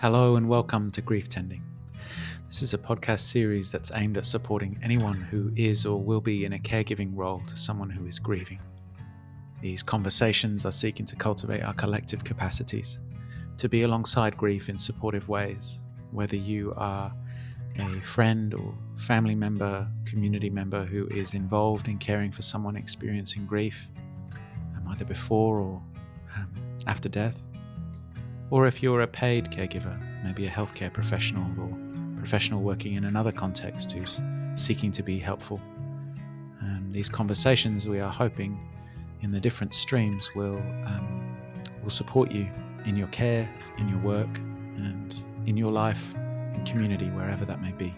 Hello and welcome to Grief Tending. This is a podcast series that's aimed at supporting anyone who is or will be in a caregiving role to someone who is grieving. These conversations are seeking to cultivate our collective capacities to be alongside grief in supportive ways, whether you are a friend or family member, community member who is involved in caring for someone experiencing grief, either before or after death. Or if you're a paid caregiver, maybe a healthcare professional or professional working in another context who's seeking to be helpful. These conversations, we are hoping, in the different streams will support you in your care, in your work, and in your life and community, wherever that may be.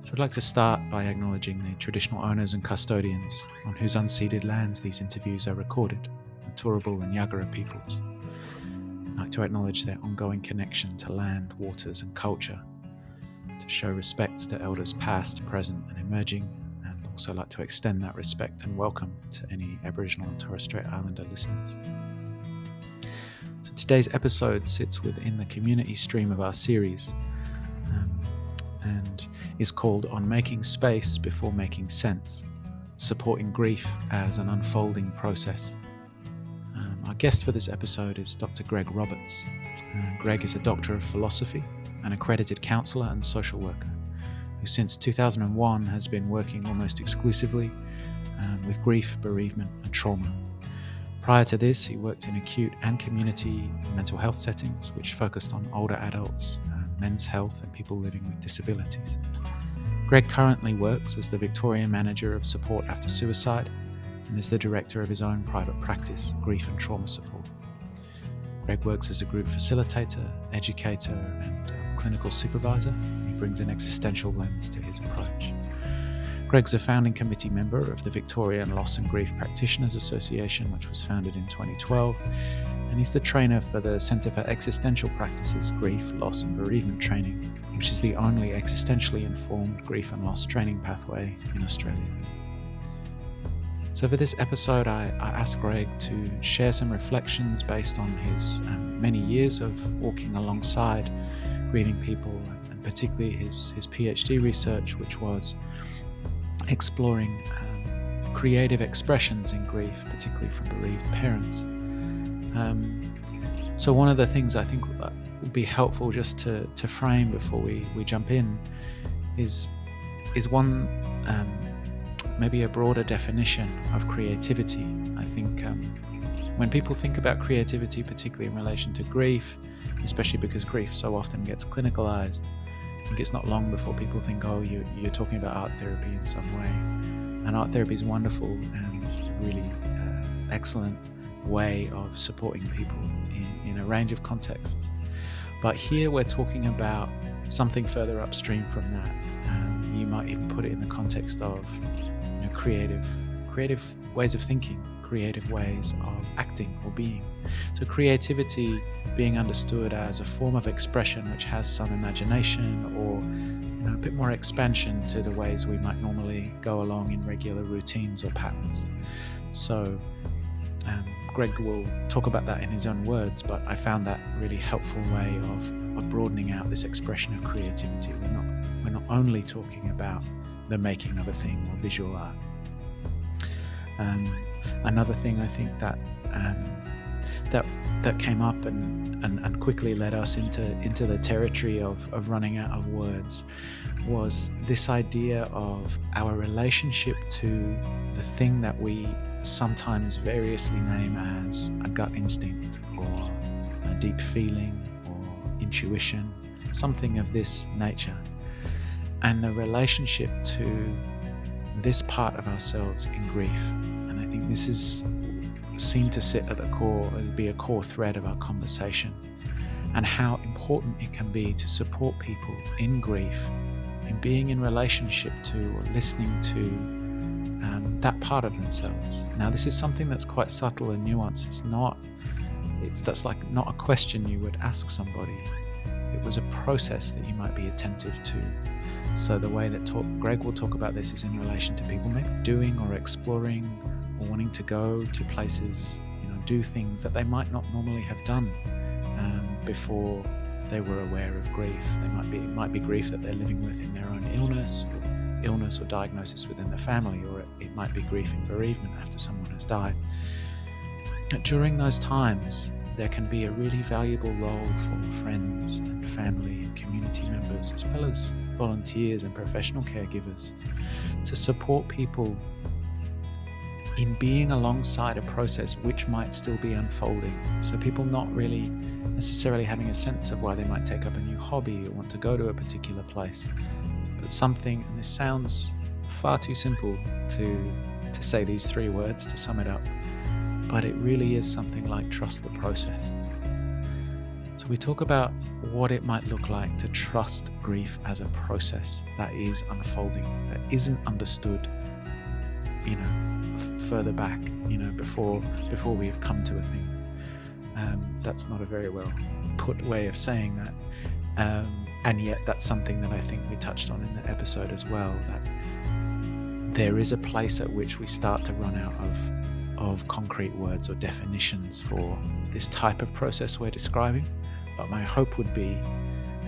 So I'd like to start by acknowledging the traditional owners and custodians on whose unceded lands these interviews are recorded, the Turrbal and Yagara peoples. I'd like to acknowledge their ongoing connection to land, waters and culture, to show respect to elders past, present and emerging, and also like to extend that respect and welcome to any Aboriginal and Torres Strait Islander listeners. So today's episode sits within the community stream of our series and is called On Making Space Before Making Sense, Supporting Grief as an Unfolding Process. Our guest for this episode is Dr. Greg Roberts. Greg is a Doctor of Philosophy, an accredited counsellor and social worker, who since 2001 has been working almost exclusively with grief, bereavement and trauma. Prior to this, he worked in acute and community mental health settings, which focused on older adults, men's health and people living with disabilities. Greg currently works as the Victorian Manager of Support After Suicide and is the director of his own private practice, Grief and Trauma Support. Greg works as a group facilitator, educator and clinical supervisor. He brings an existential lens to his approach. Greg's a founding committee member of the Victorian Loss and Grief Practitioners Association, which was founded in 2012, and he's the trainer for the Centre for Existential Practices Grief, Loss and Bereavement Training, which is the only existentially informed grief and loss training pathway in Australia. So for this episode, I asked Greg to share some reflections based on his many years of walking alongside grieving people, and particularly his PhD research, which was exploring creative expressions in grief, particularly from bereaved parents. So one of the things I think would be helpful just to frame before we jump in is one maybe a broader definition of creativity. I think when people think about creativity, particularly in relation to grief, especially because grief so often gets clinicalized, I think it's not long before people think, oh, you're talking about art therapy in some way. And art therapy is wonderful and a really excellent way of supporting people in a range of contexts. But here we're talking about something further upstream from that. You might even put it in the context of creative ways of thinking, creative ways of acting or being. So creativity being understood as a form of expression which has some imagination or a bit more expansion to the ways we might normally go along in regular routines or patterns. So Greg will talk about that in his own words, but I found that really helpful way of broadening out this expression of creativity. We're not only talking about the making of a thing or visual art. Another thing I think that came up and quickly led us into the territory of running out of words was this idea of our relationship to the thing that we sometimes variously name as a gut instinct or a deep feeling or intuition, something of this nature, and the relationship to this part of ourselves in grief. And I think this is seemed to sit at the core, be a core thread of our conversation, and how important it can be to support people in grief, in being in relationship to or listening to that part of themselves. Now, this is something that's quite subtle and nuanced. That's like not a question you would ask somebody. It was a process that you might be attentive to. So the way that Greg will talk about this is in relation to people maybe doing or exploring or wanting to go to places, do things that they might not normally have done before they were aware of grief. It might be grief that they're living with in their own illness or diagnosis within the family, or it might be grief in bereavement after someone has died. During those times, there can be a really valuable role for friends and family and community members, as well as volunteers and professional caregivers, to support people in being alongside a process which might still be unfolding. So people not really necessarily having a sense of why they might take up a new hobby or want to go to a particular place, but something, and this sounds far too simple to say these 3 words to sum it up, but it really is something like trust the process. So we talk about what it might look like to trust grief as a process that is unfolding, that isn't understood, further back, before we have come to a thing. That's not a very well put way of saying that. And yet that's something that I think we touched on in the episode as well, that there is a place at which we start to run out of concrete words or definitions for this type of process we're describing. But my hope would be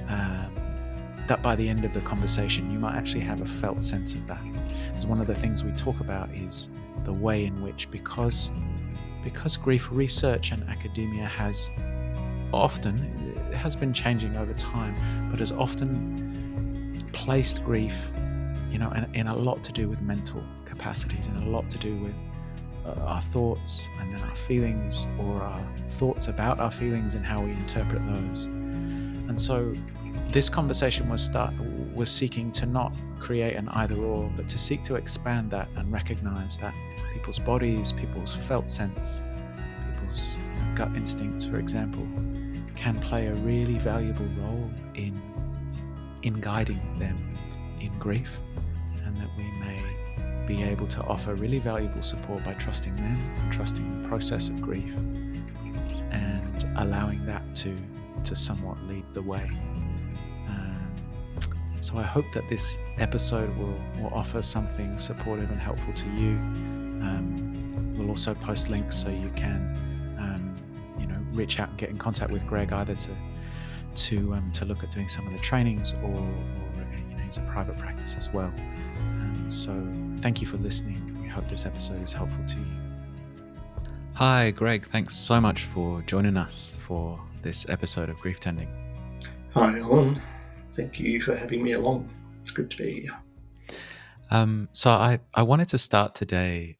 that by the end of the conversation, you might actually have a felt sense of that. Because one of the things we talk about is the way in which, because grief research and academia has been changing over time, but has often placed grief, in a lot to do with mental capacities and a lot to do with our thoughts and then our feelings, or our thoughts about our feelings and how we interpret those. And so this conversation was seeking to not create an either or, but to seek to expand that and recognize that people's bodies, people's felt sense, people's gut instincts, for example, can play a really valuable role in guiding them in grief, and that we may be able to offer really valuable support by trusting them and trusting the process of grief, and allowing that to somewhat lead the way. So I hope that this episode will offer something supportive and helpful to you. We'll also post links so you can reach out and get in contact with Greg, either to look at doing some of the trainings, or he's a private practice as well. So thank you for listening. We hope this episode is helpful to you. Hi, Greg. Thanks so much for joining us for this episode of Grief Tending. Hi, Alan. Thank you for having me along. It's good to be here. So I wanted to start today,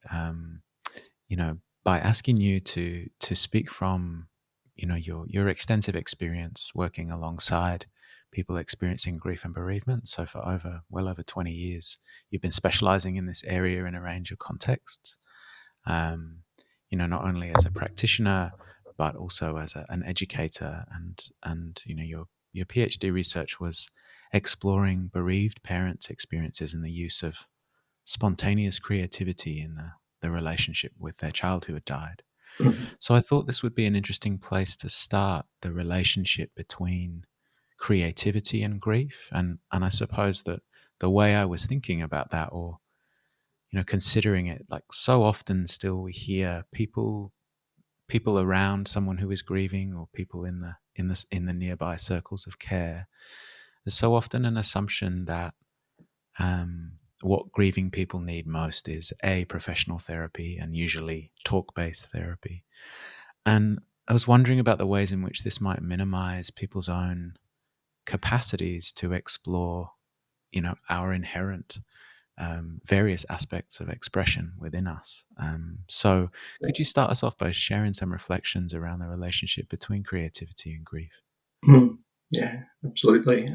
by asking you to speak from, your extensive experience working alongside people experiencing grief and bereavement. So for well over 20 years, you've been specializing in this area in a range of contexts. Not only as a practitioner, but also as an educator, and your PhD research was exploring bereaved parents' experiences in the use of spontaneous creativity in the relationship with their child who had died. So I thought this would be an interesting place to start the relationship between creativity and grief. And I suppose that the way I was thinking about that, or considering it, like, so often still we hear people around someone who is grieving, or people in the nearby circles of care. There's so often an assumption that what grieving people need most is professional therapy, and usually talk-based therapy. And I was wondering about the ways in which this might minimize people's own capacities to explore, our inherent various aspects of expression within us. So could you start us off by sharing some reflections around the relationship between creativity and grief? Yeah, absolutely.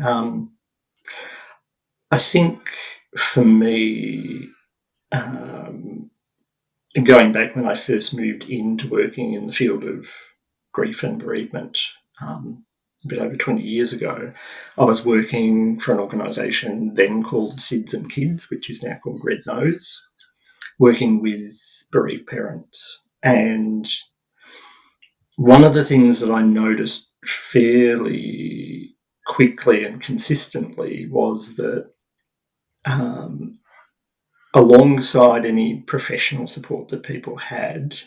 I think for me, going back when I first moved into working in the field of grief and bereavement, a bit over 20 years ago, I was working for an organisation then called SIDS and Kids, which is now called Red Nose, working with bereaved parents. And one of the things that I noticed fairly quickly and consistently was that alongside any professional support that people had,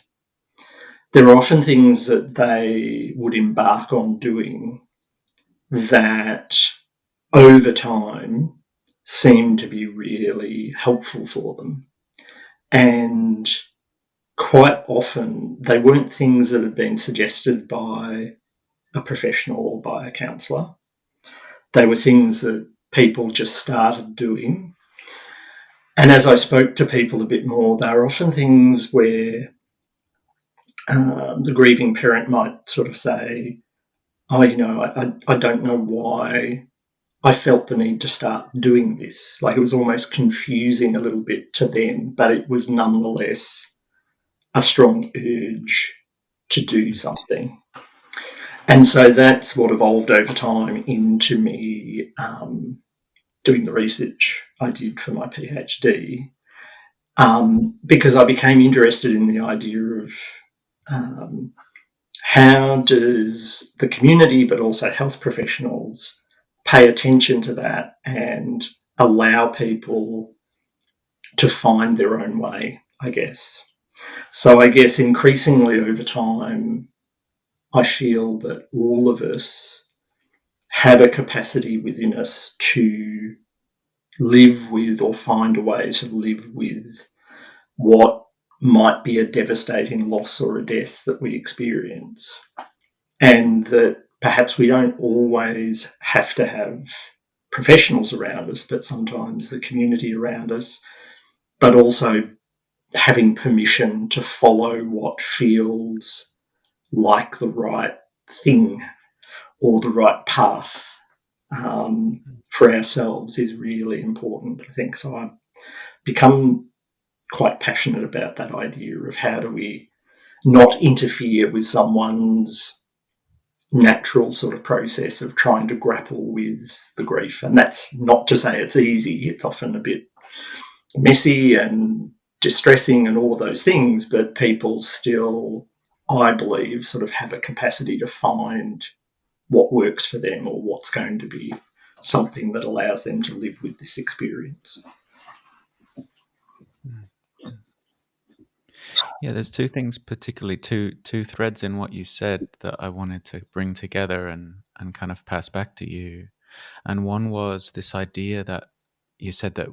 there are often things that they would embark on doing that over time seem to be really helpful for them. And quite often they weren't things that had been suggested by a professional or by a counsellor. They were things that people just started doing. And as I spoke to people a bit more, they were often things where the grieving parent might sort of say, oh, I don't know why I felt the need to start doing this. Like, it was almost confusing a little bit to them, but it was nonetheless a strong urge to do something. And so that's what evolved over time into me doing the research I did for my PhD, because I became interested in the idea of how does the community, but also health professionals, pay attention to that and allow people to find their own way, I guess. So I guess increasingly over time, I feel that all of us have a capacity within us to live with or find a way to live with what might be a devastating loss or a death that we experience. And that perhaps we don't always have to have professionals around us, but sometimes the community around us, but also having permission to follow what feels like the right thing or the right path for ourselves is really important, I think. So I've become quite passionate about that idea of how do we not interfere with someone's natural sort of process of trying to grapple with the grief. And that's not to say it's easy. It's often a bit messy and distressing and all of those things, but people still, I believe, sort of have a capacity to find what works for them or what's going to be something that allows them to live with this experience. Yeah, there's two things, particularly two threads in what you said that I wanted to bring together and kind of pass back to you. And one was this idea that you said that,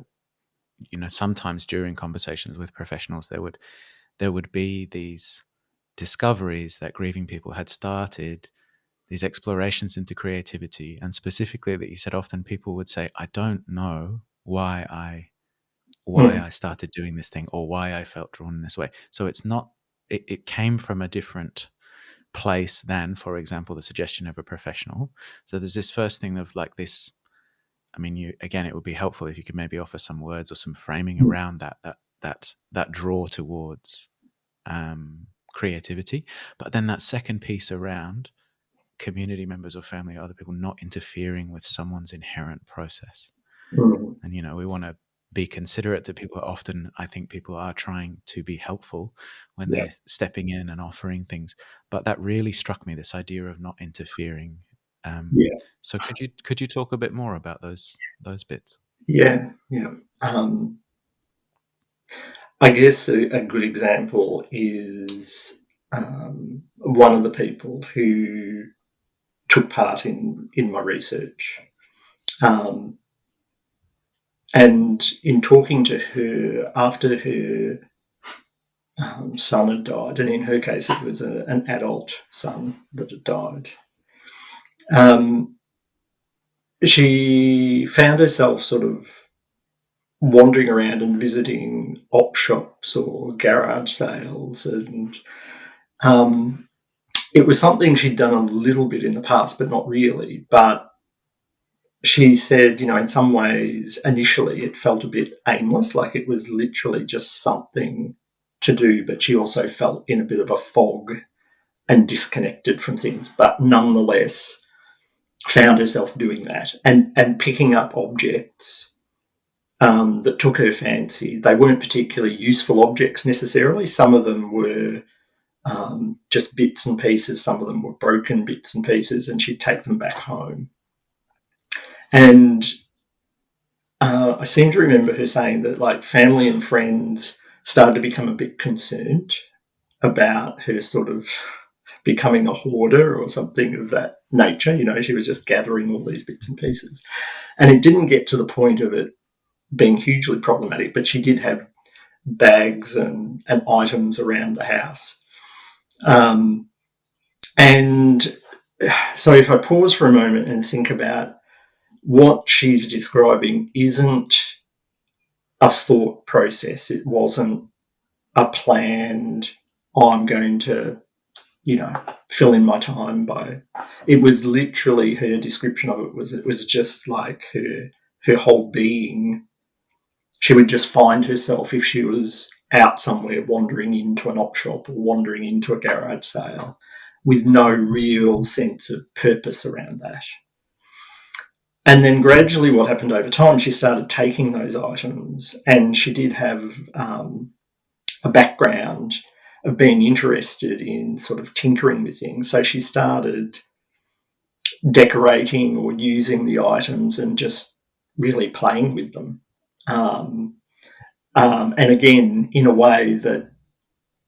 sometimes during conversations with professionals, there would be these discoveries that grieving people had started, these explorations into creativity, and specifically that you said often people would say, I don't know why I started doing this thing or why I felt drawn in this way. So it's not, it came from a different place than, for example, the suggestion of a professional. So there's this first thing of like this. I mean, it would be helpful if you could maybe offer some words or some framing around that draw towards creativity. But then that second piece around community members or family or other people not interfering with someone's inherent process. Mm. And, we want to be considerate to people. Often I think people are trying to be helpful when Yeah. they're stepping in and offering things. But that really struck me, this idea of not interfering. Yeah. So could you talk a bit more about those bits? Yeah. Yeah. I guess a good example is one of the people who took part in my research. And in talking to her after her son had died, and in her case it was an adult son that had died, she found herself sort of wandering around and visiting op shops or garage sales, and it was something she'd done a little bit in the past, but not really. But she said, in some ways, initially it felt a bit aimless, like it was literally just something to do, but she also felt in a bit of a fog and disconnected from things, but nonetheless found herself doing that and picking up objects that took her fancy. They weren't particularly useful objects necessarily. Some of them were just bits and pieces. Some of them were broken bits and pieces, and she'd take them back home. And I seem to remember her saying that, like, family and friends started to become a bit concerned about her sort of becoming a hoarder or something of that nature. She was just gathering all these bits and pieces. And it didn't get to the point of it being hugely problematic, but she did have bags and items around the house. And so if I pause for a moment and think about what she's describing isn't a thought process. It wasn't a planned, I'm going to, fill in my time by. It was literally her description of it was just like her whole being. She would just find herself if she was out somewhere wandering into an op shop or wandering into a garage sale with no real sense of purpose around that. And then gradually, what happened over time, she started taking those items, and she did have a background of being interested in sort of tinkering with things. So she started decorating or using the items and just really playing with them. And again, in a way that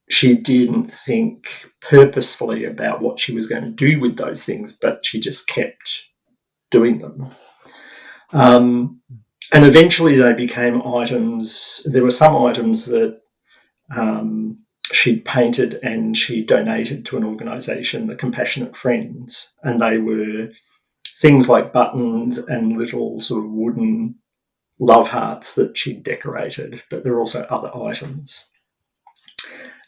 she didn't think purposefully about what she was going to do with those things, but she just kept doing them. And eventually they became items. There were some items that she'd painted and she donated to an organisation, the Compassionate Friends, and they were things like buttons and little sort of wooden love hearts that she'd decorated, but there were also other items.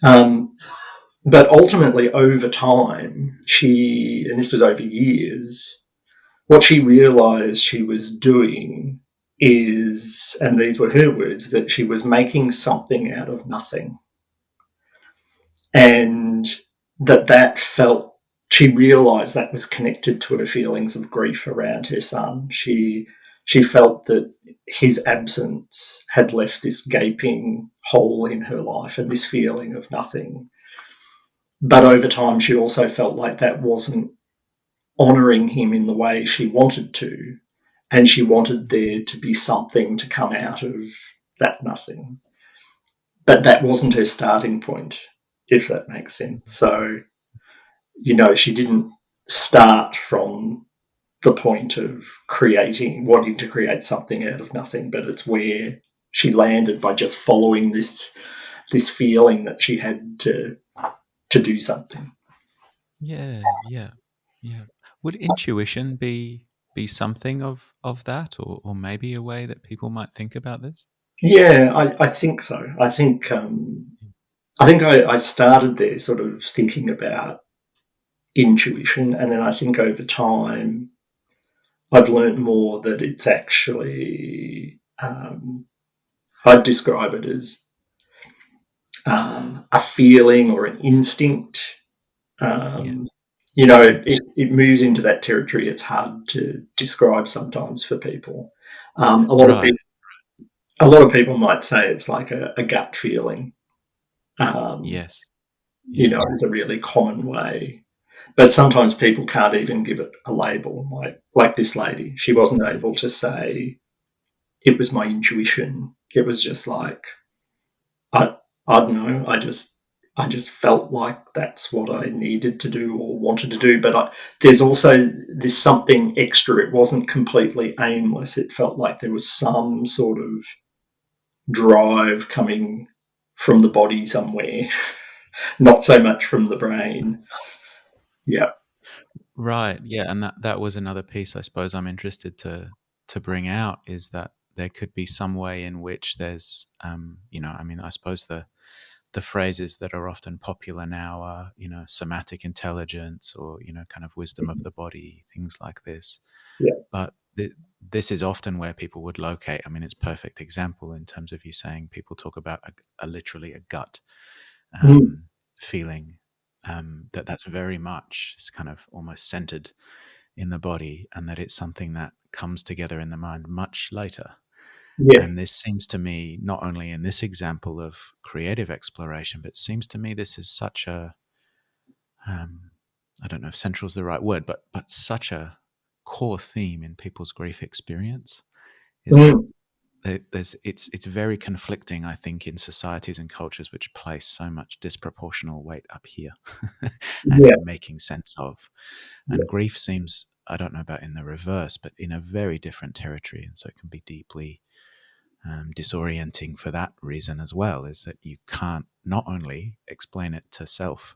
But ultimately, over time, and this was over years, what she realised she was doing is, and these were her words, that she was making something out of nothing. And she realised that was connected to her feelings of grief around her son. She felt that his absence had left this gaping hole in her life and this feeling of nothing. But over time, she also felt like that wasn't honouring him in the way she wanted to, and she wanted there to be something to come out of that nothing. But that wasn't her starting point, if that makes sense. So, she didn't start from the point of wanting to create something out of nothing, but it's where she landed by just following this feeling that she had to do something. Yeah. Would intuition be something of that, or maybe a way that people might think about this? Yeah, I think so. I think I started there sort of thinking about intuition, and then I think over time I've learnt more that it's actually I'd describe it as a feeling or an instinct. Yeah. It moves into that territory. It's hard to describe sometimes for people. Right. A lot of people might say it's like a gut feeling. Um, Yes. Yes. It's a really common way. But sometimes people can't even give it a label. Like this lady, she wasn't able to say it was my intuition. It was just like I I don't know. I just felt like that's what I needed to do or wanted to do. But there's something extra. It wasn't completely aimless. It felt like there was some sort of drive coming from the body somewhere, not so much from the brain. Yeah. Right. Yeah, and that was another piece I suppose I'm interested to bring out, is that there could be some way in which there's I mean, I suppose the phrases that are often popular now are, somatic intelligence, or, kind of wisdom of the body, things like this. Yeah. But this is often where people would locate. I mean, it's a perfect example in terms of you saying people talk about literally a gut Mm. feeling, that's very much, it's kind of almost centered in the body, and that it's something that comes together in the mind much later. Yeah. And this seems to me, not only in this example of creative exploration, but seems to me this is such a, I don't know if central is the right word, but such a core theme in people's grief experience, is that Mm. it's very conflicting, I think, in societies and cultures which place so much disproportional weight up here and Yeah, in making sense of. yeah, And grief seems, I don't know about in the reverse, but in a very different territory. And so it can be deeply disorienting for that reason as well, is that you can't not only explain it to self,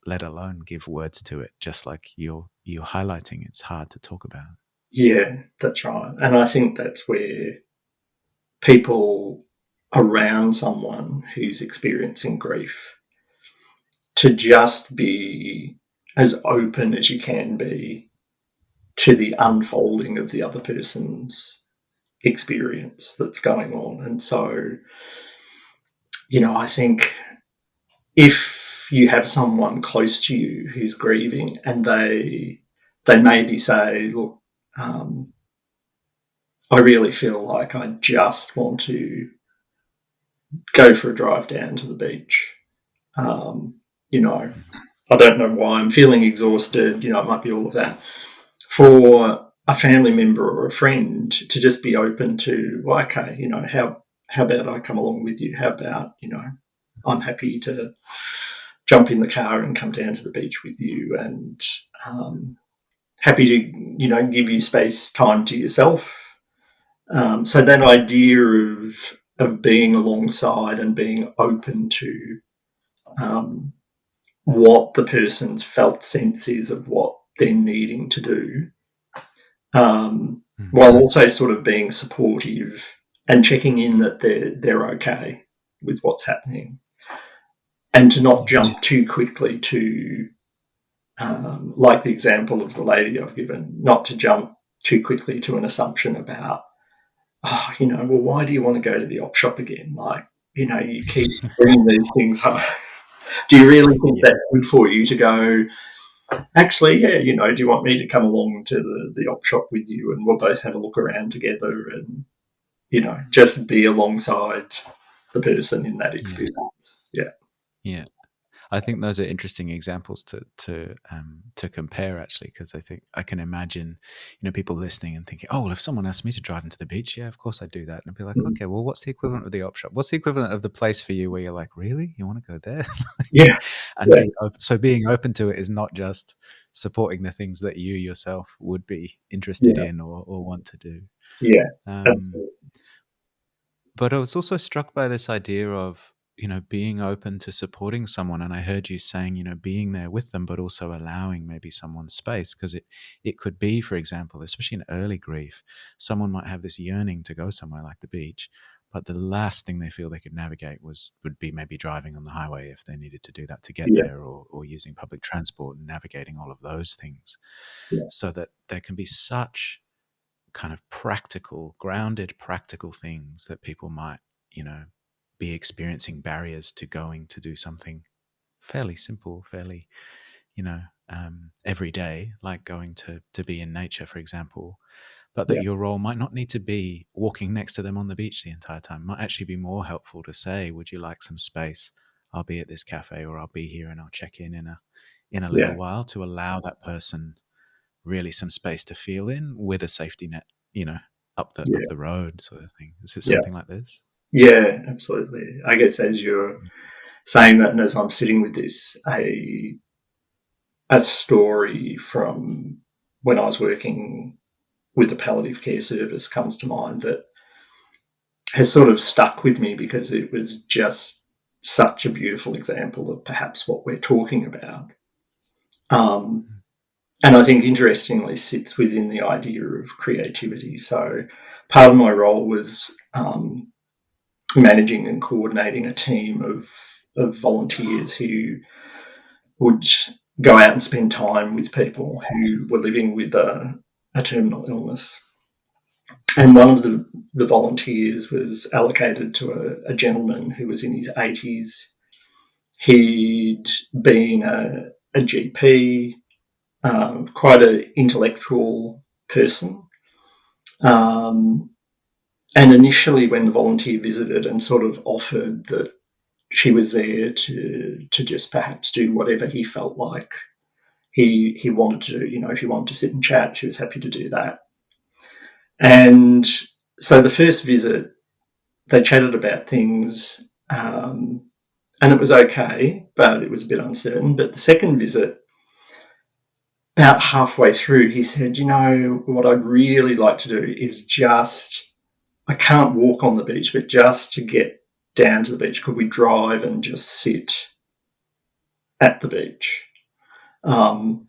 let alone give words to it, just like you're highlighting. It's hard to talk about. yeah, that's right. And I think that's where people around someone who's experiencing grief, to just be as open as you can be to the unfolding of the other person's experience that's going on. And so, I think if you have someone close to you who's grieving and they maybe say, look, um, I really feel like I just want to go for a drive down to the beach. Um, you know, I don't know why I'm feeling exhausted. It might be all of that. For a family member or a friend to just be open to, well, okay, how about I come along with you? How about, I'm happy to jump in the car and come down to the beach with you, and happy to, give you space, time to yourself. So that idea of being alongside and being open to um, what the person's felt sense is of what they're needing to do, Mm. while also sort of being supportive and checking in that they're okay with what's happening, and to not Yeah. jump too quickly to, like the example of the lady I've given, not to jump too quickly to an assumption about, well, why do you want to go to the op shop again? Like, you keep bringing these things home. Do you really think Yeah. that's good for you to go, actually, yeah, do you want me to come along to the op shop with you and we'll both have a look around together and, just be alongside the person in that Yeah. experience? Yeah. Yeah. I think those are interesting examples to compare, actually, because I think I can imagine, people listening and thinking, oh, well, if someone asked me to drive into the beach, yeah, of course I'd do that. And I'd be like, Mm. okay, well, what's the equivalent of the op shop? What's the equivalent of the place for you where you're like, really, you want to go there? Yeah. And Yeah. be open. So being open to it is not just supporting the things that you yourself would be interested Yeah. in or want to do. Yeah. Um, Absolutely. but I was also struck by this idea of, being open to supporting someone. And I heard you saying, being there with them, but also allowing maybe someone's space. Because it could be, for example, especially in early grief, someone might have this yearning to go somewhere like the beach, but the last thing they feel they could navigate would be maybe driving on the highway if they needed to do that to get Yeah. there, or using public transport and navigating all of those things. Yeah. So that there can be such kind of practical, grounded, practical things that people might, you know, be experiencing barriers to going to do something fairly simple, fairly, you know, every day, like going to be in nature, for example. But that Yeah. your role might not need to be walking next to them on the beach the entire time. It might actually be more helpful to say, "Would you like some space? I'll be at this cafe, or I'll be here, and I'll check in a little Yeah. while," to allow that person really some space to feel in with a safety net, you know, up Yeah. the road, sort of thing. Is it Yeah. something like this? Yeah. Absolutely. I guess as you're saying that, and as I'm sitting with this, a story from when I was working with the palliative care service comes to mind that has sort of stuck with me because it was just such a beautiful example of perhaps what we're talking about. Um, and I think interestingly sits within the idea of creativity. So part of my role was managing and coordinating a team of volunteers who would go out and spend time with people who were living with a terminal illness. And one of the volunteers was allocated to a gentleman who was in his 80s. He'd been a GP, quite an intellectual person. Um, and initially, when the volunteer visited and sort of offered that she was there to just perhaps do whatever he felt like he wanted to do, if he wanted to sit and chat, she was happy to do that. And So the first visit, they chatted about things, and it was okay, but it was a bit uncertain. But the second visit, about halfway through, he said, what I'd really like to do is I can't walk on the beach, but just to get down to the beach, could we drive and just sit at the beach? And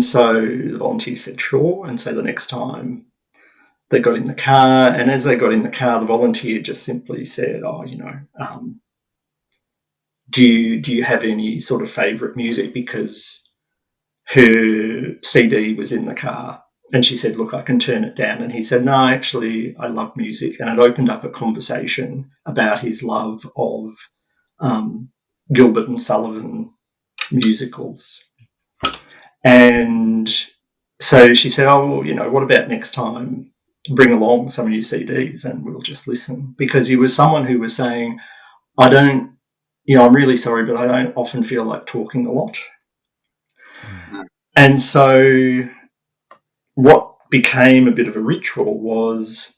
so the volunteer said, sure. And so the next time they got in the car, and as they got in the car, the volunteer just simply said, do you have any sort of favourite music? Because her CD was in the car. And she said, look, I can turn it down. And he said, no, actually, I love music. And it opened up a conversation about his love of Gilbert and Sullivan musicals. And so she said, oh, well, what about next time? Bring along some of your CDs and we'll just listen. Because he was someone who was saying, I'm really sorry, but I don't often feel like talking a lot. Mm. And so what became a bit of a ritual was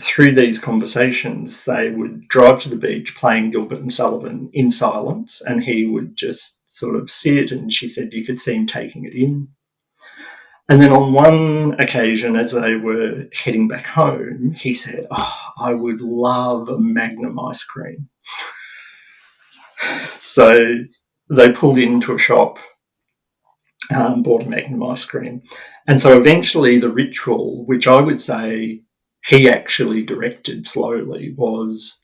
through these conversations, they would drive to the beach playing Gilbert and Sullivan in silence, and he would just sort of sit, and she said you could see him taking it in. And then on one occasion, as they were heading back home, he said, I would love a Magnum ice cream. So they pulled into a shop, bought a Magnum ice cream. And so eventually the ritual, which I would say he actually directed slowly, was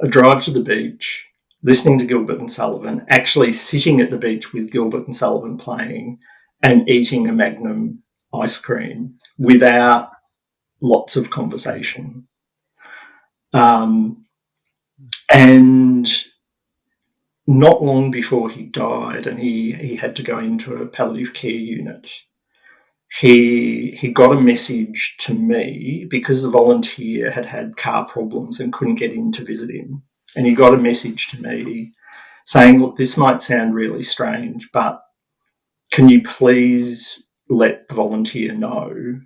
a drive to the beach, listening to Gilbert and Sullivan, actually sitting at the beach with Gilbert and Sullivan playing and eating a Magnum ice cream without lots of conversation. And not long before he died, and he had to go into a palliative care unit, he got a message to me because the volunteer had car problems and couldn't get in to visit him. And he got a message to me saying, look, this might sound really strange, but can you please let the volunteer know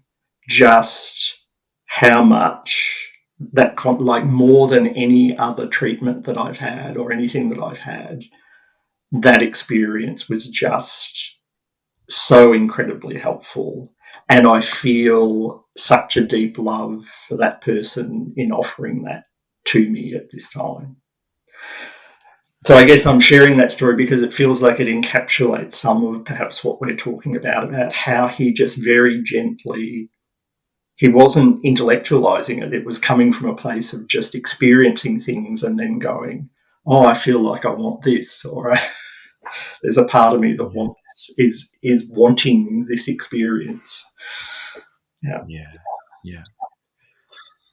just how much that, like more than any other treatment that I've had or anything that I've had, that experience was just so incredibly helpful. And I feel such a deep love for that person in offering that to me at this time. So I guess I'm sharing that story because it feels like it encapsulates some of perhaps what we're talking about how he just very gently, he wasn't intellectualizing it. It was coming from a place of just experiencing things and then going, oh, I feel like I want this, or there's a part of me that is wanting this experience.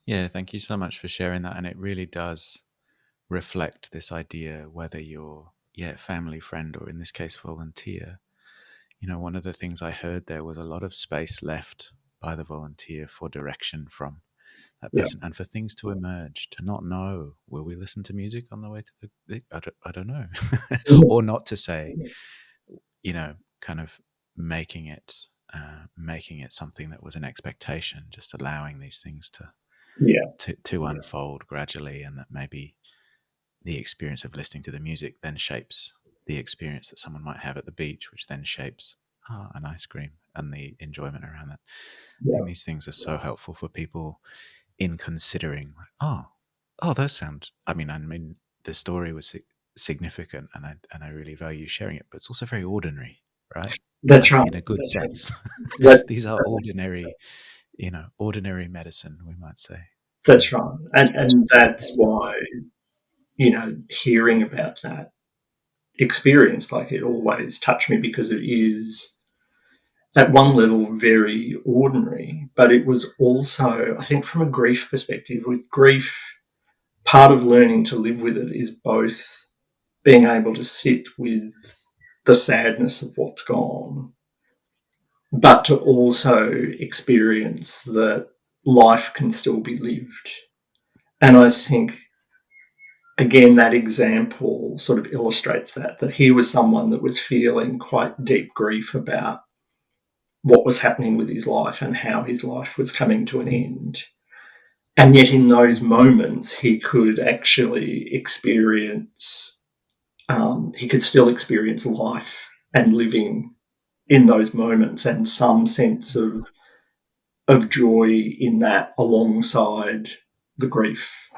Yeah, thank you so much for sharing that. And it really does reflect this idea, whether you're family, friend, or in this case volunteer. One of the things I heard there was a lot of space left by the volunteer for direction from that person and for things to emerge, to not know, will we listen to music on the way to the I don't know. Or not to say, kind of making it something that was an expectation, just allowing these things to unfold gradually, and that maybe the experience of listening to the music then shapes the experience that someone might have at the beach, which then shapes an ice cream and the enjoyment around that. I think these things are so helpful for people in considering, those sound. I mean, the story was significant, and I really value sharing it, but it's also very ordinary, right? That's right. In a good sense. These are ordinary, ordinary medicine, we might say. That's right. And that's why, hearing about that experience, like it always touched me because it is at one level very ordinary, but it was also, I think from a grief perspective, with grief, part of learning to live with it is both being able to sit with the sadness of what's gone, but to also experience that life can still be lived. And I think, again, that example sort of illustrates that he was someone that was feeling quite deep grief about what was happening with his life and how his life was coming to an end. And yet in those moments, he could actually experience, he could still experience life and living in those moments, and some sense of joy in that alongside the grief.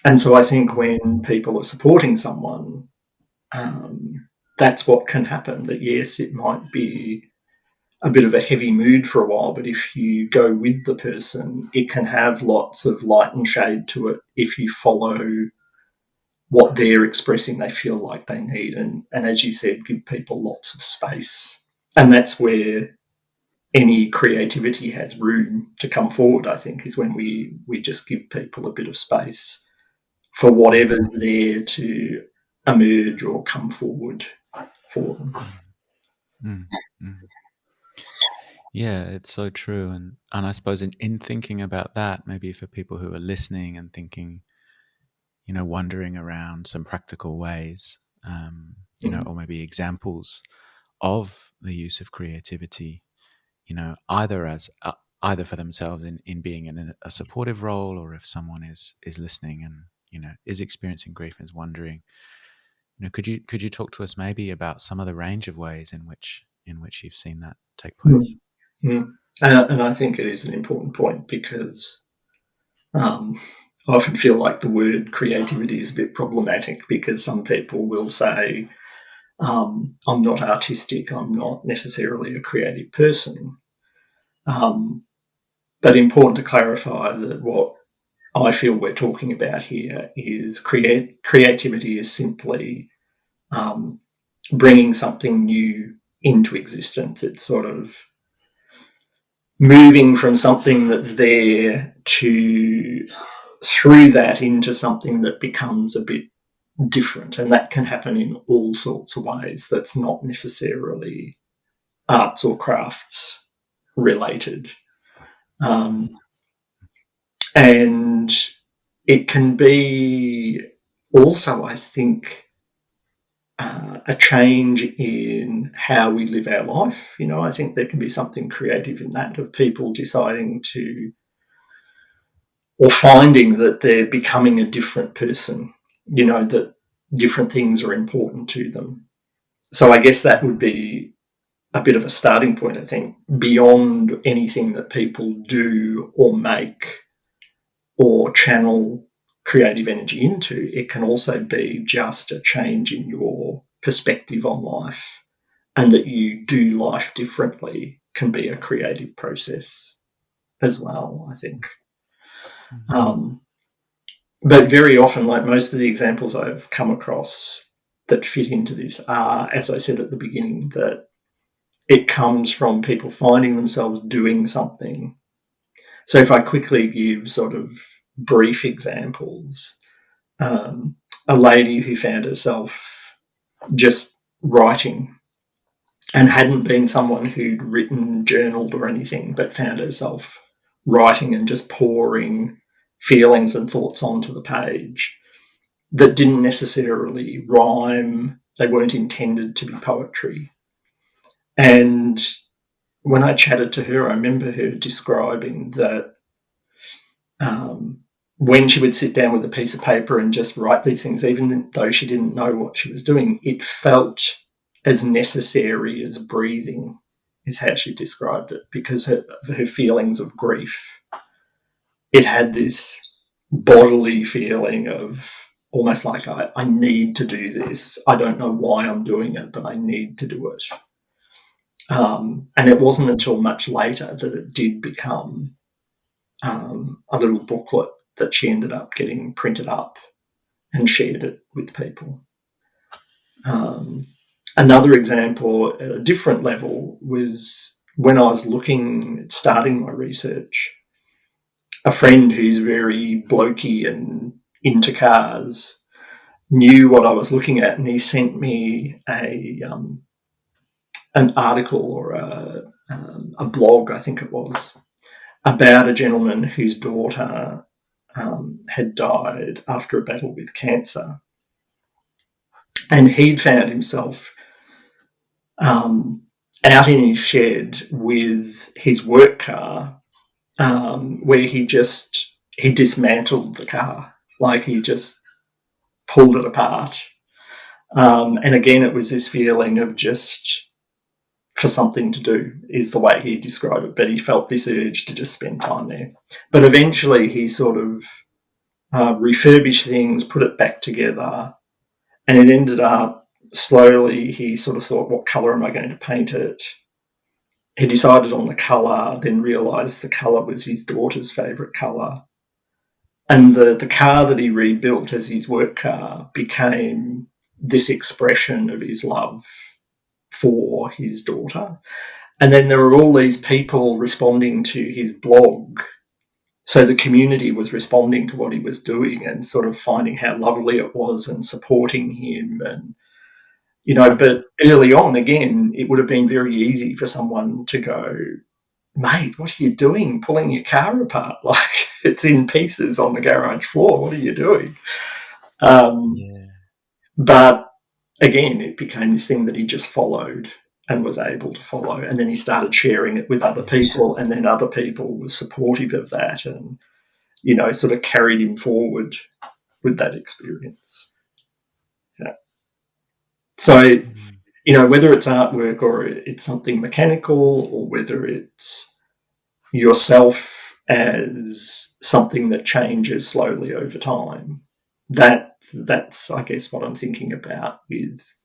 And so I think when people are supporting someone, that's what can happen. That yes, it might be a bit of a heavy mood for a while, but if you go with the person, it can have lots of light and shade to it if you follow what they're expressing they feel like they need. And as you said, give people lots of space. And that's where any creativity has room to come forward, I think, is when we just give people a bit of space for whatever's there to emerge or come forward for them. Yeah, it's so true. And I suppose in thinking about that, maybe for people who are listening and thinking, wondering around some practical ways, or maybe examples of the use of creativity, either for themselves in being in a supportive role, or if someone is listening and, is experiencing grief and is wondering, could you talk to us maybe about some of the range of ways in which you've seen that take place? And I think it is an important point because I often feel like the word creativity is a bit problematic, because some people will say, I'm not artistic, I'm not necessarily a creative person. But important to clarify that what I feel we're talking about here is creativity is simply bringing something new into existence. It's sort of moving from something that's there to through that into something that becomes a bit different. And that can happen in all sorts of ways. That's not necessarily arts or crafts related. And it can be also, I think, a change in how we live our life. I think there can be something creative in that, of people deciding to, or finding that they're becoming a different person, that different things are important to them. So I guess that would be a bit of a starting point, I think, beyond anything that people do or make or channel creative energy into. It can also be just a change in your perspective on life, and that you do life differently can be a creative process as well, I think. But very often, like most of the examples I've come across that fit into this are, as I said at the beginning, that it comes from people finding themselves doing something. So if I quickly give sort of brief examples, a lady who found herself just writing and hadn't been someone who'd written, journaled or anything, but found herself writing and just pouring feelings and thoughts onto the page that didn't necessarily rhyme. They weren't intended to be poetry. And when I chatted to her, I remember her describing that when she would sit down with a piece of paper and just write these things, even though she didn't know what she was doing, it felt as necessary as breathing, is how she described it, because of her feelings of grief. It had this bodily feeling of almost like, I need to do this. I don't know why I'm doing it, but I need to do it. And it wasn't until much later that it did become a little booklet that she ended up getting printed up and shared it with people. Another example at a different level was when I was starting my research. A friend who's very blokey and into cars knew what I was looking at, and he sent me an article or a blog, I think it was, about a gentleman whose daughter had died after a battle with cancer. And he'd found himself out in his shed with his work car, where he just he dismantled the car. Like, he just pulled it apart. And again, it was this feeling of just for something to do, is the way he described it. But he felt this urge to just spend time there. But eventually he sort of refurbished things, put it back together, and it ended up slowly, he sort of thought, what colour am I going to paint it? He decided on the colour, then realised the colour was his daughter's favourite colour. And the car that he rebuilt as his work car became this expression of his love for his daughter. And then there were all these people responding to his blog. So the community was responding to what he was doing and sort of finding how lovely it was and supporting him. And, but early on, again, it would have been very easy for someone to go, mate, what are you doing pulling your car apart? Like, it's in pieces on the garage floor. What are you doing? But again, it became this thing that he just followed and was able to follow. And then he started sharing it with other people, and then other people were supportive of that and, sort of carried him forward with that experience. Yeah. So, whether it's artwork or it's something mechanical, or whether it's yourself as something that changes slowly over time, that's I guess what I'm thinking about with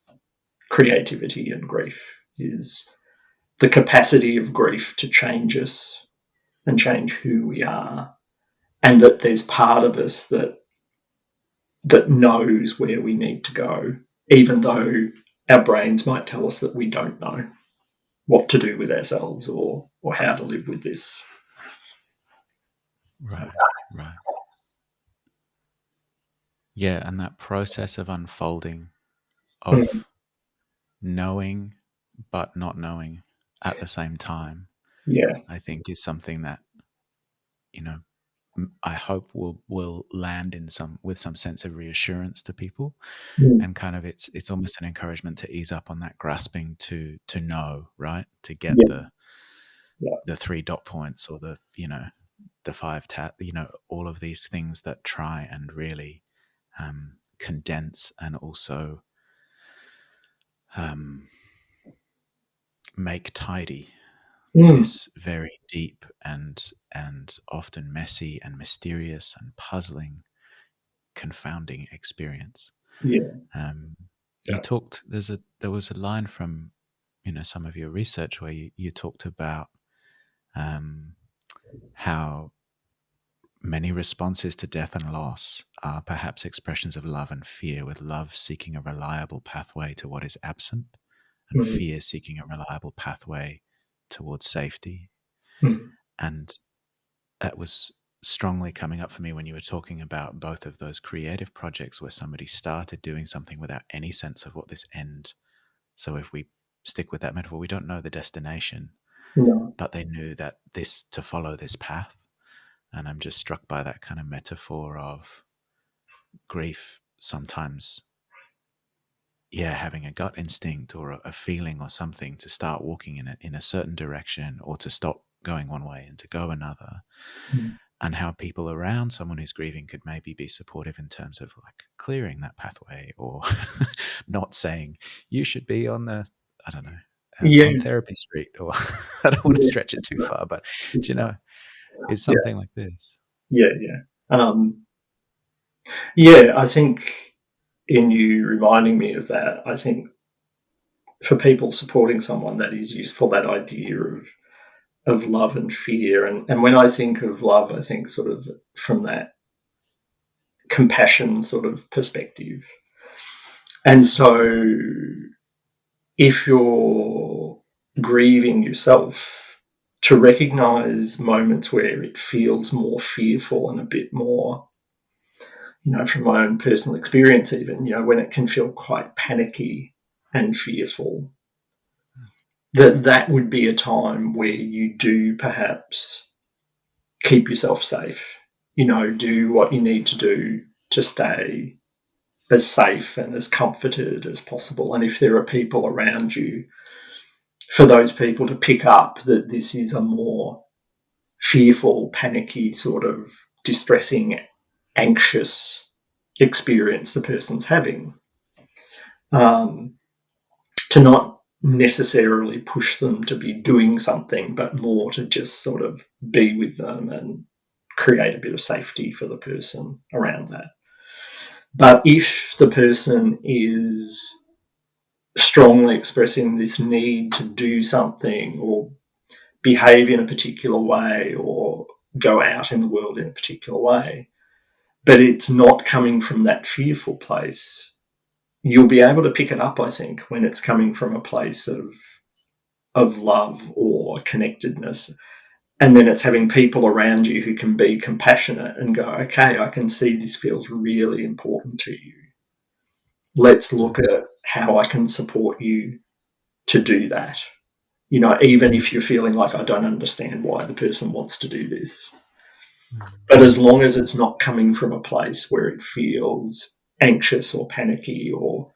creativity and grief, is the capacity of grief to change us and change who we are, and that there's part of us that knows where we need to go, even though our brains might tell us that we don't know what to do with ourselves or how to live with this. Right. Yeah, and that process of unfolding, of knowing but not knowing at the same time, I think is something that, I hope will land with some sense of reassurance to people, and kind of it's almost an encouragement to ease up on that grasping to know, right, to get the 3 dot points, or the the 5 all of these things that try and really condense and also make tidy this very deep and often messy and mysterious and puzzling, confounding experience. You talked. There was a line from some of your research where you talked about how many responses to death and loss are perhaps expressions of love and fear, with love seeking a reliable pathway to what is absent, and fear seeking a reliable pathway towards safety. And that was strongly coming up for me when you were talking about both of those creative projects where somebody started doing something without any sense of what this end. So if we stick with that metaphor, we don't know the destination, but they knew that to follow this path. And I'm just struck by that kind of metaphor of grief sometimes, having a gut instinct or a feeling or something to start walking in a certain direction, or to stop going one way and to go another. And how people around someone who's grieving could maybe be supportive in terms of like clearing that pathway, or not saying you should be on the, I don't know, on Therapy Street, or I don't want to stretch it too far, but it's something like this. I think in you reminding me of that, I think for people supporting someone, that is useful, that idea of love and fear. And when I think of love, I think sort of from that compassion sort of perspective. And so if you're grieving yourself, to recognize moments where it feels more fearful and a bit more, from my own personal experience even, when it can feel quite panicky and fearful, that would be a time where you do perhaps keep yourself safe, do what you need to do to stay as safe and as comforted as possible. And if there are people around you, for those people to pick up that this is a more fearful, panicky sort of distressing, anxious experience the person's having. To not necessarily push them to be doing something, but more to just sort of be with them and create a bit of safety for the person around that. But if the person is strongly expressing this need to do something or behave in a particular way or go out in the world in a particular way, but it's not coming from that fearful place, you'll be able to pick it up, I think, when it's coming from a place of love or connectedness. And then it's having people around you who can be compassionate and go, okay, I can see this feels really important to you. Let's look at how I can support you to do that. Even if you're feeling like I don't understand why the person wants to do this. But as long as it's not coming from a place where it feels anxious or panicky or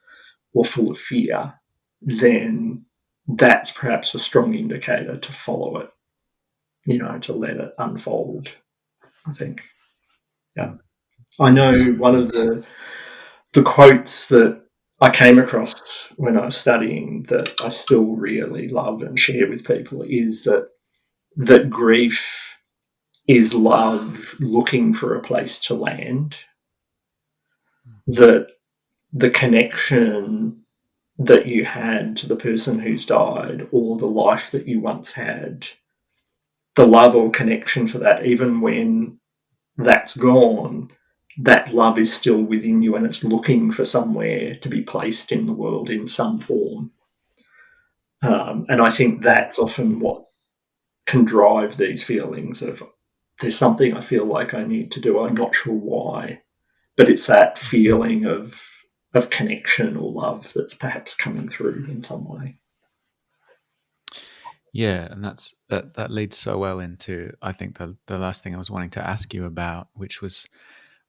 full of fear, then that's perhaps a strong indicator to follow it, to let it unfold, I think. Yeah. I know one of the quotes that I came across when I was studying that I still really love and share with people is that grief is love looking for a place to land, that the connection that you had to the person who's died or the life that you once had, the love or connection for that, even when that's gone, that love is still within you and it's looking for somewhere to be placed in the world in some form. And I think that's often what can drive these feelings of there's something I feel like I need to do. I'm not sure why, but it's that feeling of connection or love that's perhaps coming through in some way. Yeah, and that leads so well into, I think, the last thing I was wanting to ask you about, which was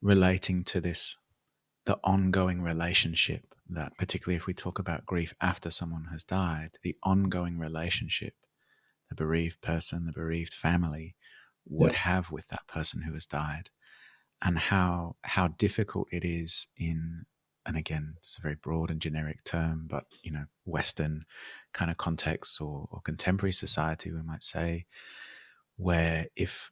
relating to the ongoing relationship, that particularly if we talk about grief after someone has died, the ongoing relationship the bereaved person, the bereaved family would have with that person who has died, and how difficult it is in, and again, it's a very broad and generic term, but Western kind of contexts or contemporary society, we might say, where if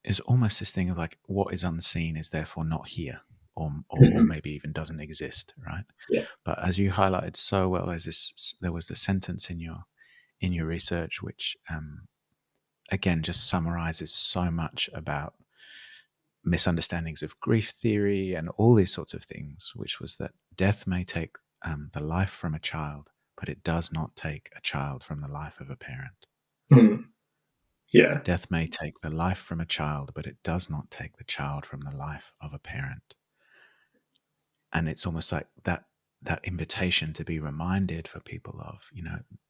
there's almost this thing of like, what is unseen is therefore not here, or maybe even doesn't exist, right? Yeah. But as you highlighted so well, there was the sentence in your research which again just summarizes so much about misunderstandings of grief theory and all these sorts of things, which was that death may take the life from a child, but it does not take a child from the life of a parent. Yeah. Death may take the life from a child, but it does not take the child from the life of a parent. And it's almost like that invitation to be reminded for people of,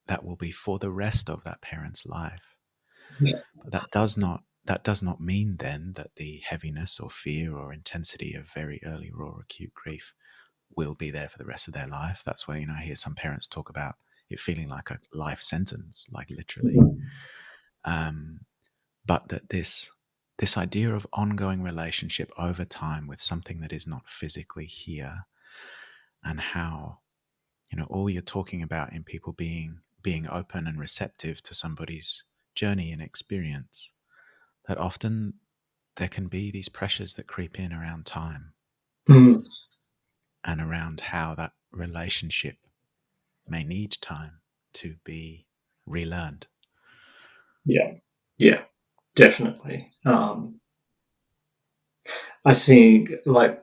that will be for the rest of that parent's life. Yeah. But that does not mean then that the heaviness or fear or intensity of very early raw acute grief will be there for the rest of their life. That's why, I hear some parents talk about it feeling like a life sentence, like literally. But that this idea of ongoing relationship over time with something that is not physically here, and how, all you're talking about in people being open and receptive to somebody's journey and experience, that often there can be these pressures that creep in around time and around how that relationship may need time to be relearned. Yeah, definitely. I think like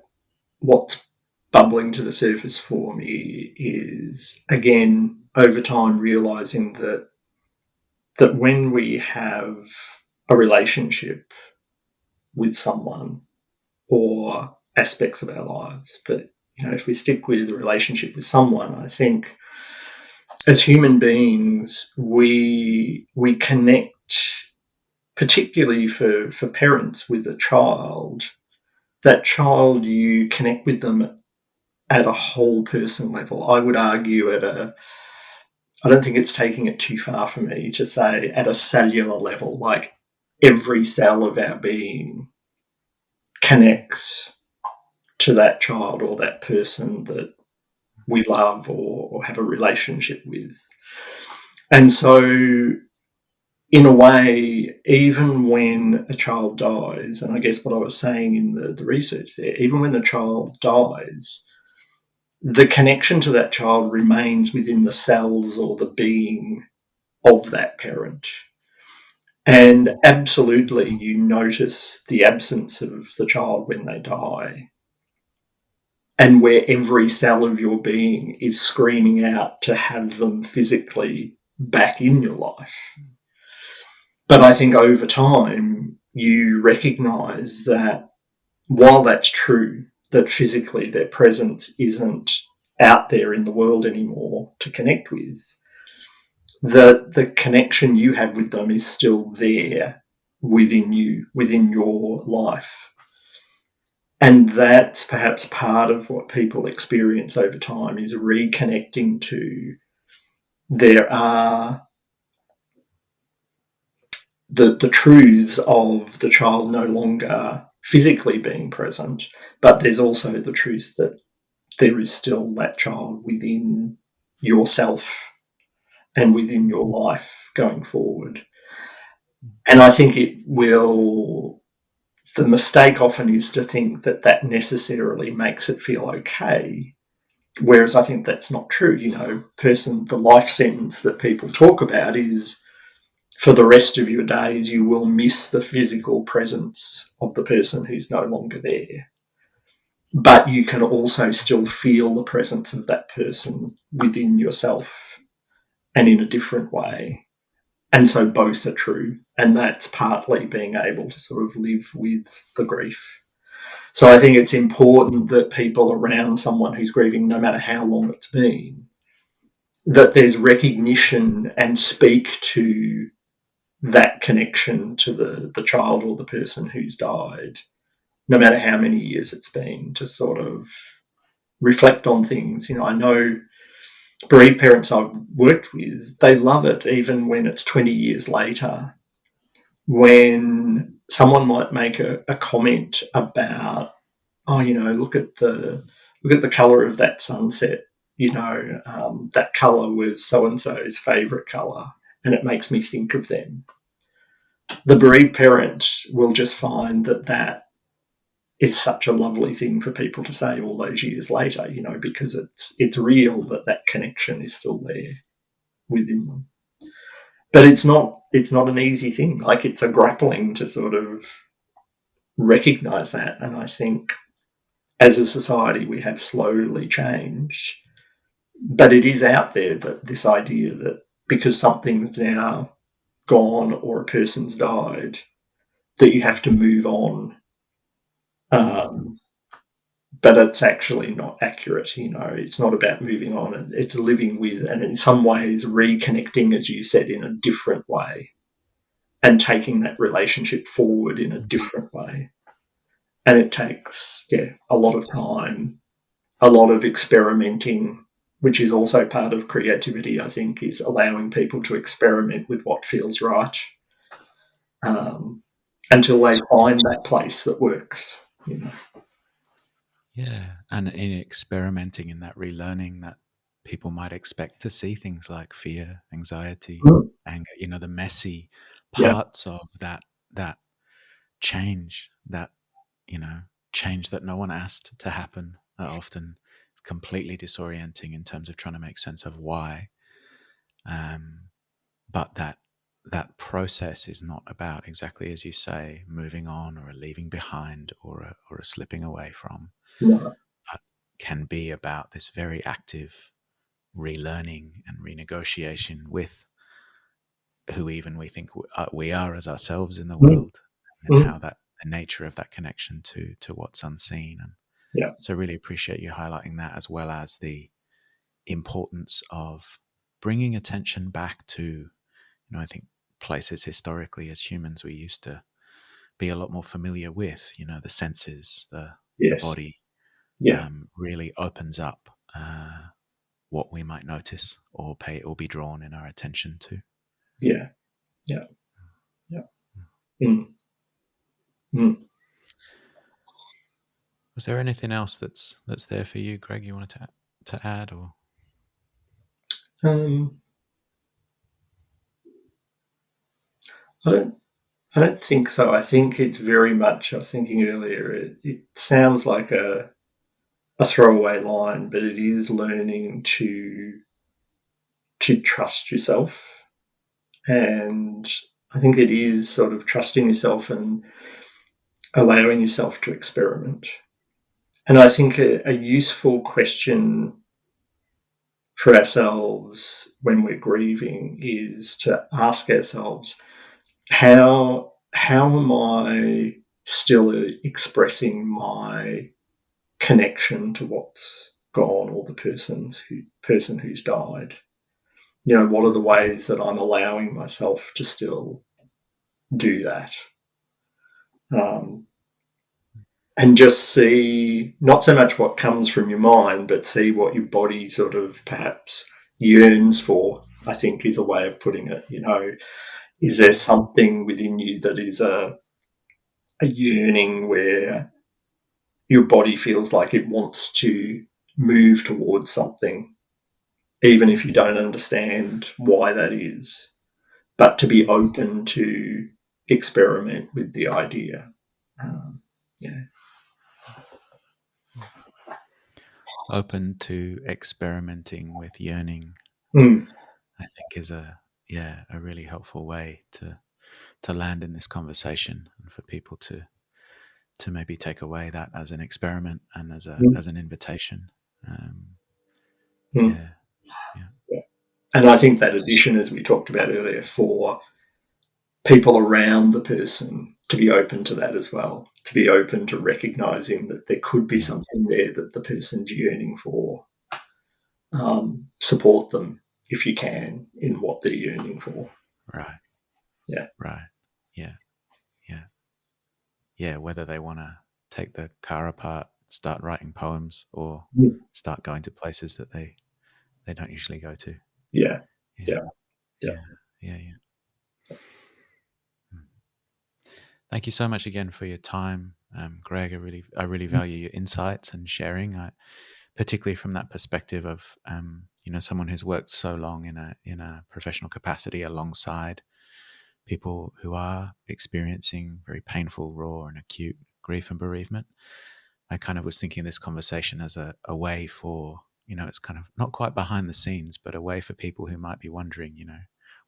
what's bubbling to the surface for me is, again, over time realizing that when we have a relationship with someone or aspects of our lives, but if we stick with a relationship with someone, I think as human beings we connect, particularly for parents with a child. That child, you connect with them at a whole person level. I would argue I don't think it's taking it too far for me to say at a cellular level, like every cell of our being connects to that child or that person that we love or have a relationship with. And so, in a way, even when a child dies, and I guess what I was saying in the research there, even when the child dies, the connection to that child remains within the cells or the being of that parent. And absolutely, you notice the absence of the child when they die, and where every cell of your being is screaming out to have them physically back in your life. But I think over time, you recognize that while that's true, that physically their presence isn't out there in the world anymore to connect with, that the connection you have with them is still there within you, within your life. And that's perhaps part of what people experience over time, is reconnecting to, there are the truths of the child no longer physically being present, but there's also the truth that there is still that child within yourself and within your life going forward. And I think the mistake often is to think that that necessarily makes it feel okay. Whereas I think that's not true. The life sentence that people talk about is, for the rest of your days, you will miss the physical presence of the person who's no longer there. But you can also still feel the presence of that person within yourself and in a different way. And so both are true. And that's partly being able to sort of live with the grief. So I think it's important that people around someone who's grieving, no matter how long it's been, that there's recognition and speak to that connection to the child or the person who's died, no matter how many years it's been, to sort of reflect on things. I know bereaved parents I've worked with, they love it even when it's 20 years later, when someone might make a comment about, oh, look at the colour of that sunset. That colour was so and so's favourite colour, and it makes me think of them. The bereaved parent will just find that is such a lovely thing for people to say all those years later, because it's real that connection is still there within them. But it's not an easy thing. Like, it's a grappling to sort of recognise that. And I think as a society we have slowly changed, but it is out there, that this idea that because something's now gone or a person's died, that you have to move on. But it's actually not accurate. It's not about moving on. It's living with, and in some ways reconnecting, as you said, in a different way, and taking that relationship forward in a different way. And it takes, a lot of time, a lot of experimenting, which is also part of creativity, I think, is allowing people to experiment with what feels right, until they find that place that works. Yeah, and in experimenting in that relearning, that people might expect to see things like fear, anxiety, Mm. anger, the messy Yeah, parts of that change, that change that no one asked to happen, that often is completely disorienting in terms of trying to make sense of why. But that process is not about, exactly as you say, moving on or a leaving behind or a slipping away from, no, but can be about this very active relearning and renegotiation with who even we think we are as ourselves in the mm. world, and Mm. how that the nature of that connection to what's unseen. And Yeah, so really appreciate you highlighting that, as well as the importance of bringing attention back to, I think places historically as humans we used to be a lot more familiar with, the senses, the yes, body, yeah, really opens up what we might notice or pay or be drawn in our attention to. yeah, yeah, yeah. Mm. Mm. Was there anything else that's there for you, Greg? You wanted to add, or? Um, I don't think so. I think it's very much. I was thinking earlier. It sounds like a throwaway line, but it is learning to trust yourself, and I think it is sort of trusting yourself and allowing yourself to experiment. And I think a useful question for ourselves when we're grieving is to ask ourselves, how am I still expressing my connection to what's gone or the person who's died? What are the ways that I'm allowing myself to still do that? And just see not so much what comes from your mind, but see what your body sort of perhaps yearns for, I think is a way of putting it. Is there something within you that is a yearning where your body feels like it wants to move towards something, even if you don't understand why that is, but to be open to experiment with the idea. Yeah. Open to experimenting with yearning, Mm. I think, is a really helpful way to land in this conversation, and for people to maybe take away that as an experiment and as Mm. an invitation. Mm. Yeah, yeah, Yeah. And I think that addition, as we talked about earlier, for people around the person to be open to that as well, to be open to recognizing that there could be yeah. something there that the person's yearning for. Support them if you can in what they're yearning for. Right, Yeah. right. Yeah, yeah, yeah. Whether they want to take the car apart, start writing poems, or Mm. start going to places that they don't usually go to. Yeah. Yeah, Yeah. Yeah. yeah, yeah, yeah. Thank you so much again for your time, Greg. I really value your insights and sharing, particularly from that perspective of someone who's worked so long in a professional capacity alongside people who are experiencing very painful, raw, and acute grief and bereavement. I kind of was thinking of this conversation as a way for, it's kind of not quite behind the scenes, but a way for people who might be wondering,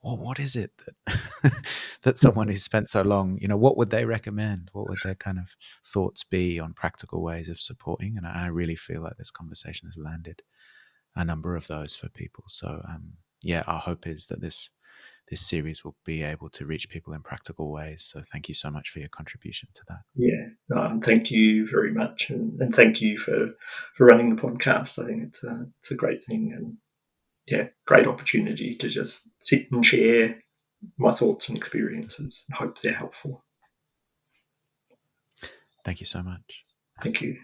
well, what is it that that someone who's spent so long, what would they recommend? What would their kind of thoughts be on practical ways of supporting? And I really feel like this conversation has landed a number of those for people. So our hope is that this series will be able to reach people in practical ways. So thank you so much for your contribution to that. Yeah. Thank you very much, and thank you for running the podcast. I think it's a great thing, and yeah, great opportunity to just sit and share my thoughts and experiences. I hope they're helpful. Thank you so much. Thank you.